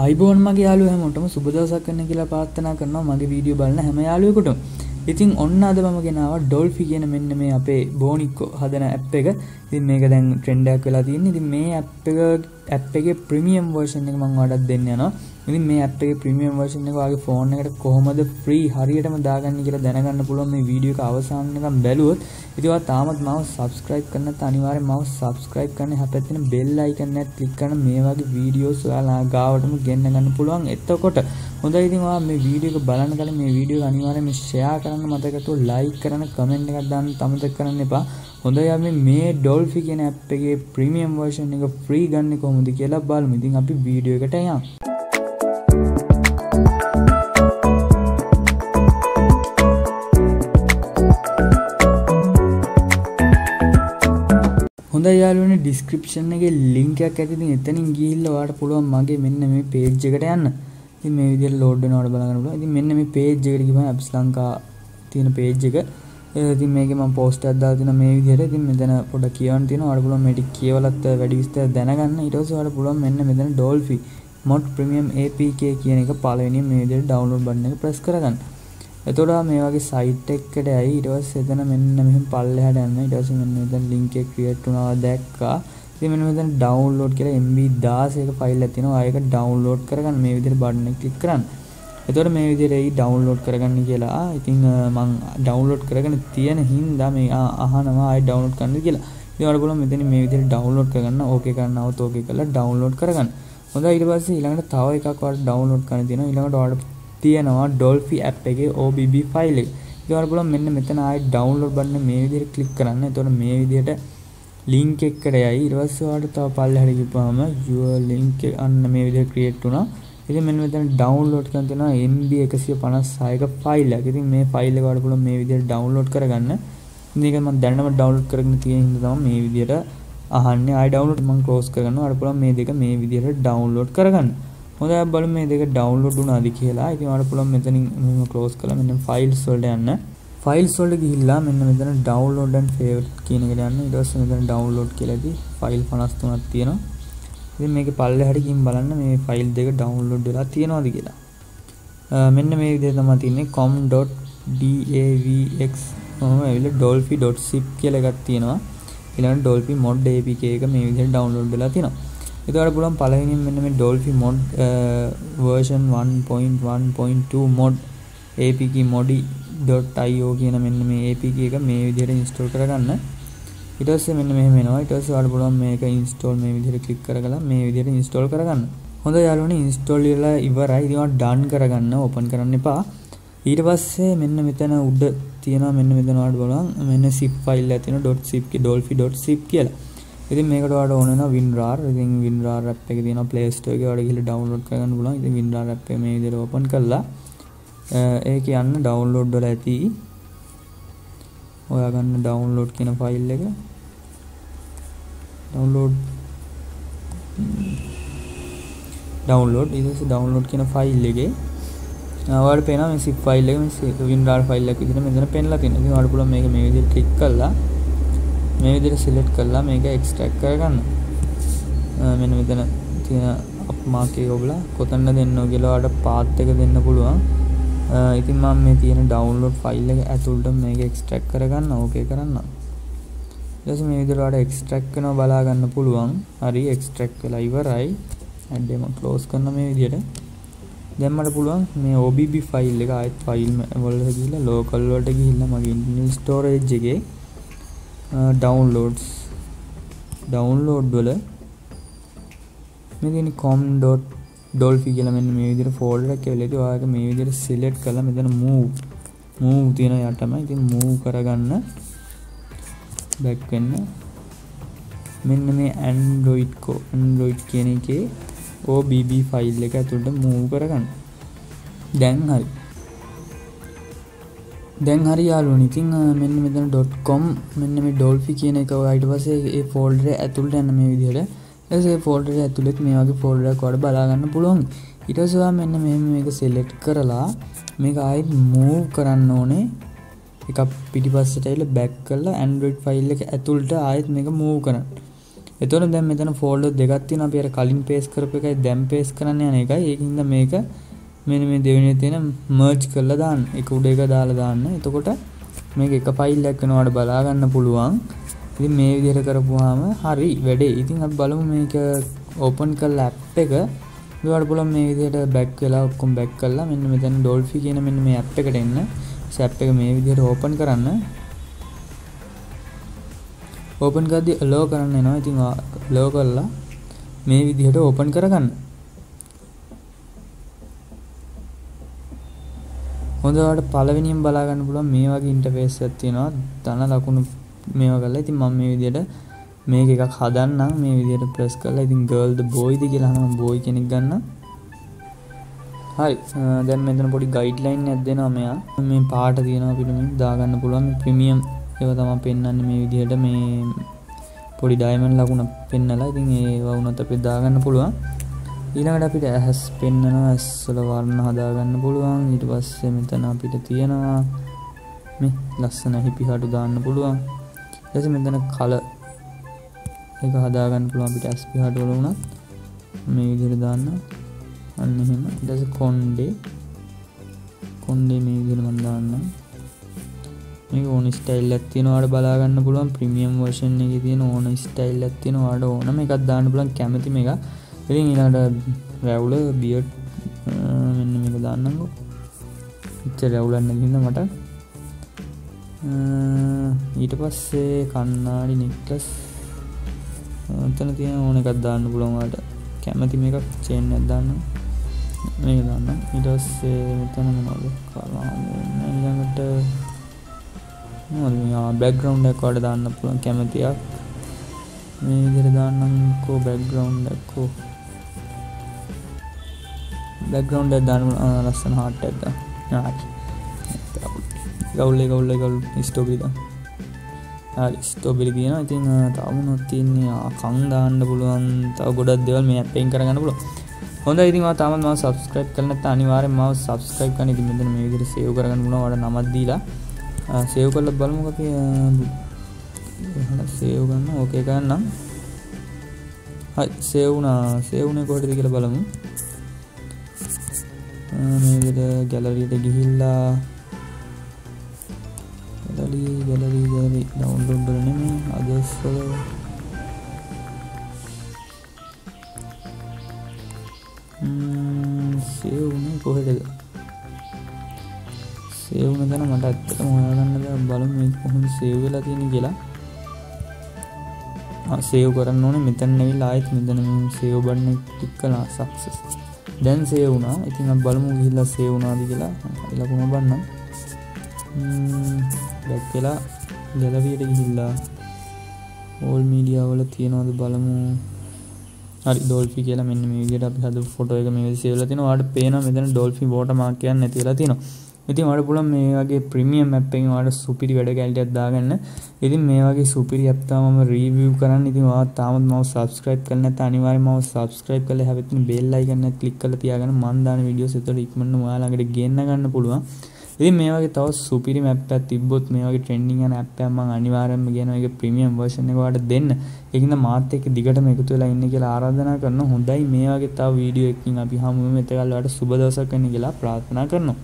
ආයිබෝන් මගේ යාළුවෝ හැමෝටම සුබ දවසක් වෙන්න කියලා ප්‍රාර්ථනා කරනවා මගේ වීඩියෝ බලන හැම යාළුවෙකුටම. ඉතින් ඔන්න අද මම ගෙනාවා Dollify කියන මෙන්න මේ අපේ බෝනික්කෝ හදන ඇප් එක. ඉතින් මේක දැන් ට්‍රෙන්ඩ් එකක් වෙලා තියෙන්නේ. ඉතින් මේ ඇප් එකේ ප්‍රීමියම් version එක මම ඔයාලට දෙන්න යනවා. ඉතින් මේ ඇප් එකේ ප්‍රීමියම් version එක ඔයාගේ ෆෝන් එකට කොහොමද free හරියටම දාගන්නේ කියලා දැනගන්න පුළුවන් මේ වීඩියෝ එක අවසාන වෙනකම් බැලුවොත්. ඉතින් ඔයා තාමත් මාව subscribe කරන්න නැත්නම් අනිවාර්යෙන් මාව subscribe කරන්න. හැපැත්තේ තියෙන bell icon එක click කරන මේ වගේ වීඩියෝස් ඔයාලා ගාවටම ගෙන්න ගන්න පුළුවන්. එතකොට හොඳයි ඉතින් ඔයා මේ වීඩියෝ එක බලන්න කලින් මේ වීඩියෝ එක අනිවාර්යෙන් share කරන්න මතක කරගන්න, like කරන්න, comment එකක් දාන්න අමතක කරන්න එපා. හොඳයි අපි මේ Dollify කියන ඇප් එකේ ප්‍රීමියම් version එක free ගන්න කොහොමද කියලා බලමු. ඉතින් අපි වීඩියෝ එකට යමු. හොඳයි යාළුවනේ description එකේ link එකක් ඇති. ඉතින් එතනින් ගිහිල්ලා ඔයාලට පුළුවන් මගේ මෙන්න මේ page එකට යන්න. ඉතින් මේ විදිහට load වෙනවට බලන්න පුළුවන්. ඉතින් මෙන්න මේ page එකට ගිහම apps ලංකා තියෙන page එක. ඉතින් මේකේ මම post එකක් දාලා තියෙනවා මේ විදිහට. ඉතින් මෙතන පොඩ්ඩක් කියවන්න තියෙනවා. ඔයාලට පුළුවන් මේ ටික කියවලත් වැඩි විස්තර දැනගන්න. ඊට පස්සේ ඔයාලට පුළුවන් මෙන්න මෙතන Dollify mod premium APK කියන එක පළවෙනියෙන් මේ විදිහට download button එක press කරගන්න. එතකොට මේ වගේ site එකකට ඇයි ඊට පස්සේ එතන මෙන්න මෙහෙම පල්ලෙහාට යන්න. ඊට පස්සේ මෙන්න මෙතන link එක create වුණා දැක්කා. ඉතින් මෙන්න මෙතන download කියලා MB 16ක file එකක් තියෙනවා. ආයෙක download කරගන්න මේ විදිහට button එක click කරන්න. එතකොට මේ විදිහට ඒ download කරගන්න කියලා. ඉතින් මම download කරගෙන තියෙන හින්දා මේ අහනවා ආයෙ download කරන්නද කියලා. ඉතින් ඔයාලා බලමු මෙතන මේ විදිහට download කරගන්න. ඕකේ කරනවත් ඕකේ කරලා download කරගන්න. හොඳයි ඊට පස්සේ ඊළඟට තව එකක් ඔයාලට download කරන්න තියෙනවා. ඊළඟට ඔයාලට තියෙනවා Dollify app එකේ OBB file එක. ඉතින් ඔයාලා බලමු මෙන්න මෙතන ආයෙ download button මේ විදිහට click කරන්න. එතකොට මේ විදිහට link එකකට යයි. ඊට පස්සේ ඔයාලට තව පල්ලෙහාට ගිහපුවාම your link එක අන්න මේ විදිහට create වුණා. ඉතින් මෙන්න මෙතන download කරන්න තියෙනවා MB 156ක file එක. ඉතින් මේ file එක ඔයාලට පුළුවන් මේ විදිහට download කරගන්න. ඉතින් ඒක මම දැනනම download කරගෙන තියෙන හින්දා තමයි මේ විදිහට අහන්නේ. ආයෙ download මම close කරගන්නවා. ඔයාලට පුළුවන් මේ දෙක මේ විදිහට download කරගන්න. හොඳයි අපි බලමු මේ දෙක download වුණාද කියලා. ඉතින් ඔයාලට පුළුවන් මෙතනින් මෙහෙම close කරලා මෙන්න files වලට යන්න. files වලට ගිහිල්ලා මෙන්න මෙතන download and favorite කියන එකට යන්න. ඊට පස්සේ මෙතන download කියලා ඇති file 53ක් තියෙනවා. ඉතින් මේකේ පල්ලෙහාට ගිහින් බලන්න මේ file දෙක download වෙලා තියෙනවද කියලා. මෙන්න මේ විදිහට තමයි තියෙන්නේ com.davx ඇවිල්ලා dollify.zip කියලා එකක් තියෙනවා. ඊළඟට Dollify mod APK එක මේ විදිහට download වෙලා තියෙනවා. ඒකට පුළුවන් පළවෙනියෙන් මෙන්න මේ Dollify mod version 1.1.2 mod apk modi.io කියන මෙන්න මේ APK එක මේ විදිහට install කරගන්න. ඊට පස්සේ මෙන්න මෙහෙම එනවා. ඊට පස්සේ ඔයාලට පුළුවන් මේක install මේ විදිහට click කරගලා මේ විදිහට install කරගන්න. හොඳයි යාළුවනේ install වෙලා ඉවරයි. ඉතින් ඔයාලා done කරගන්න open කරන්න එපා. ඊට පස්සේ මෙන්න මෙතන උඩ තියෙනවා මෙන්න මෙතන ඔයාලට බලන්න මෙන්න zip file එකක් තියෙනවා .zip dollify.zip කියලා. ඉතින් මේකට ඔයාලට ඕන වෙනවා WinRAR. ඉතින් WinRAR app එක තියෙනවා Play Store එකේ. ඔයාලට ගිහලා download කරගන්න පුළුවන්. ඉතින් WinRAR app එක මේ විදිහට open කරලා ඒක යන්න download වල ඇති. ඔයා ගන්න download කියන file එක. download ඊට download කියන file එකේ ඔයාලට පේනවා මේ zip file එක මේ WinRAR file එක විදිහට මෙතන පෙන්නලා තියෙනවා. ඉතින් ඔයාලට පුළුවන් මේක මේ විදිහට click කරලා මේ විදිහට select කරලා මේක extract කරගන්න. මෙන්න මෙතන තියෙන up mark එක ඔබලා කොතනද දෙන්නෝ කියලා ඔයාලට path එක දෙන්න පුළුවන්. ඉතින් මම මේ තියෙන download file එක ඇතුළට මේක extract කරගන්න ඕකේ කරන්න. ඊට පස්සේ මේ විදිහට ඔයාලට extract කරනවා බලා ගන්න පුළුවන්. හරි extract වෙලා ඉවරයි. add එක close කරන මේ විදිහට. දැන් මට පුළුවන් මේ OBB file එක ආයෙත් file වලට ගිහිල්ලා local වලට ගිහිල්ලා මගේ internal storage එකේ download වල මේ තියෙන com.dollify කියලා මෙන්න මේ විදිහට folder එකක් කියලා ඉතින් ඔයාලට මේ විදිහට select කරලා මෙතන move තියෙන යටම ඉතින් move කරගන්න back වෙන්න මෙන්න මේ android කියන එකේ OBB file එක ඇතුළට move කරගන්න. දැන් හරි යාළුවනේ. ඉතින් මෙන්න මෙතන .com මෙන්න මේ Dollify කියන එක ඔයා ඊට පස්සේ ඒ folder එක ඇතුළට යන මේ විදිහට. ඊට පස්සේ folder එක ඇතුළෙත් මේ වගේ folder එකක් ඔයාලට බලා ගන්න පුළුවන්. ඊට පස්සේ ඔයා මෙන්න මෙහෙම මේක select කරලා මේක ආයෙත් move කරන්න ඕනේ. එකක් පිටිපස්සට ඇවිල්ලා back කරලා Android file එක ඇතුළට ආයෙත් මේක move කරන්න. එතකොට දැන් මෙතන ෆෝල්ඩර් දෙකක් තියෙනවා. අපි අර කලින් පේස්ට් කරපු එකයි දැන් පේස්ට් කරන්න යන එකයි. ඒකින්ද මේක මෙන්න මේ දෙවෙනියේ තියෙන මර්ජ් කරලා දාන්න. එක උඩ එක දාලා දාන්න. එතකොට මේක එක ෆයිල් එකක් වෙනවාට බලා ගන්න පුළුවන්. ඉතින් මේ විදිහට කරපුවාම හරි වැඩේ. ඉතින් අපි බලමු මේක ඕපන් කරලා ඇප් එක ඔයාලට බලන්න මේ විදිහට බෑක් වෙලා ඔක්කොම බෑක් කරලා මෙන්න මෙතන Dollify කියන මෙන්න මේ ඇප් එකට එන්න. ඇප් එක මේ විදිහට ඕපන් කරන්න. ඕපන් කරද්දී allow කරන්න එනවා. ඉතින් allow කරලා මේ විදිහට ඕපන් කරගන්න. හොඳට පළවෙනියෙන් බලා ගන්න පුළුවන් මේ වගේ ඉන්ටර්ෆේස් එකක් තියෙනවා. ධන ලකුණු මේවා කරලා. ඉතින් මම මේ විදිහට මේක එකක් හදන්නම්. මේ විදිහට ප්‍රෙස් කරලා ඉතින් girl ද boy ද කියලා අහනවා. boy කෙනෙක් ගන්න. හරි. දැන් මෙතන පොඩි ගයිඩ්ලයින් එකක් දෙනවා මෙයා. මේ පාට තියෙනවා අපිට මේ දා ගන්න පුළුවන්. මේ ප්‍රීමියම් ඒවා තමයි පෙන්වන්නේ මේ විදිහට මේ පොඩි ඩයමන්ඩ් ලකුණ පෙන්නලා. ඉතින් ඒවා වුණත් අපිට දා ගන්න පුළුවන්. ඊළඟට අපිට ඇස් පෙන්නනවා. ඇස් වල වර්ණ හදා ගන්න පුළුවන්. ඊට පස්සේ මෙතන අපිට තියෙනවා මේ ලස්සන හිපිහාටු දාන්න පුළුවන්. ඊට පස්සේ මෙතන කලර් එක හදා ගන්න පුළුවන් අපිට ඇස් පිහාටු වල උනත් මේ විදිහට දාන්න. අන්න එහෙම. ඊට පස්සේ කොණ්ඩේ මේ විදිහට මම දාන්නම්. මේක ඕන ස්ටයිල් එකක් තියෙනවා. ඔයාලට බලා ගන්න පුළුවන්. ප්‍රීමියම් වර්ෂන් එකේ තියෙන ඕන ස්ටයිල් එකක් තියෙනවා. ඔයාලට ඕනම එකක් දාන්න පුළුවන් කැමති මේක. ඉතින් ඊළඟට රැවුල බියර්ඩ් මෙන්න මේක දාන්නම්කෝ. ඉතින් රැවුලක් නැගින්න මට. ඊට පස්සේ කන්නාඩි නෙක්ලස් එතන තියෙන ඕන එකක් දාන්න පුළුවන්. ඔයාලට කැමති මේක චේන් එකක් දාන්න. මේක දාන්න. ඊට පස්සේ මෙතන මොනවද? ඊළඟට බෑග්ග්‍රවුන්ඩ් එකක් ඔයාලට දාන්න පුළුවන් කැමතියක්. මේ විදිහට දාන්නම්කෝ බෑග්ග්‍රවුන්ඩ් එකක්. බෑග්ග්‍රවුන්ඩ් එක දාන්න ලස්සන හાર્ට් එකක් දාන්න. හරි. ගවුල් ස්ට්‍රෝබෙරි දාන්න. හරි ස්ට්‍රෝබෙරි තියෙනවා. ඉතින් තව මොනවද තියෙන්නේ? කන් දාන්න පුළුවන්. තව ගොඩක් දේවල් මේ ඇප් එකෙන් කරගන්න පුළුවන්. හොඳයි. ඉතින් ඔයා තාමත් මාව subscribe කරලා නැත්නම් අනිවාර්යෙන් මාව subscribe කරන්න. ඉතින් මෙතන මේ විදිහට save කරගන්න පුළුවන්. ඔයාලට නමක් දීලා save කරලා බලමුකෝ අපි. save ගන්න. ඕකේ ගන්නම්. හරි save වුණා. save වුණේ කොහෙද කියලා බලමු. මේ විදිහට gallery-ට ගිහිල්ලා gallery download කරලා නෙමෙයි others වල save වුණේ කොහෙද? save වුණ තැන මට ඇත්තටම හොයාගන්න බෑ. බලමු මේක කොහොමද save වෙලා තියෙන්නේ කියලා. save කරන්න ඕනේ. මෙතන නෙවිලා ආයෙත් මෙතන මේ save button එක ක්ලික් කළා success. දැන් save වුණා. ඉතින් අපි බලමු ගිහිල්ලා save වුණාද කියලා. හරි ලකුණ බලන්න. back වෙලා gallery-ට ගිහිල්ලා all media වල තියනවාද බලමු. හරි Dollify කියලා මෙන්න මේ විදිහට අපි හදපු ෆොටෝ එක මේ විදිහට save වෙලා තිනවා. ඔයාලට පේනවා මෙතන Dollify watermark එකක් නැති වෙලා තිනවා. ඉතින් ඔයාලට පුළුවන් මේ වගේ ප්‍රීමියම් ඇප් එකකින් ඔයාලට සුපිරි වැඩ කැලිටියක් දාගන්න. ඉතින් මේ වගේ සුපිරි ඇප් තමයි මම රිවිව් කරන්න. ඉතින් ඔයාලා තාමත් මාව subscribe කරලා නැත්නම් අනිවාර්යෙන්ම මාව subscribe කරලා හැවෙත් bell icon එක click කරලා තියාගන්න. මම දාන videos එතකොට ඉක්මනට ඔයාලා ළඟට ගෙන්න ගන්න පුළුවන්. ඉතින් මේ වගේ තව සුපිරි මැප් එකක් තිබ්බොත් මේ වගේ ට්‍රෙන්ඩින් යන ඇප් එකක් මම අනිවාර්යෙන්ම කියනවා ඒක ප්‍රීමියම් වර්ෂන් එක ඔයාලට දෙන්න. ඒකින්ද මාත් එක්ක දිගටම එකතු වෙලා ඉන්න කියලා ආරාධනා කරනවා. හොඳයි මේ වගේ තව වීඩියෝ එකකින් අපි හමු වෙමු. එතකල් ඔයාලට සුබ දවසක් වෙන්න කියලා ප්‍රාර්ථනා කරනවා.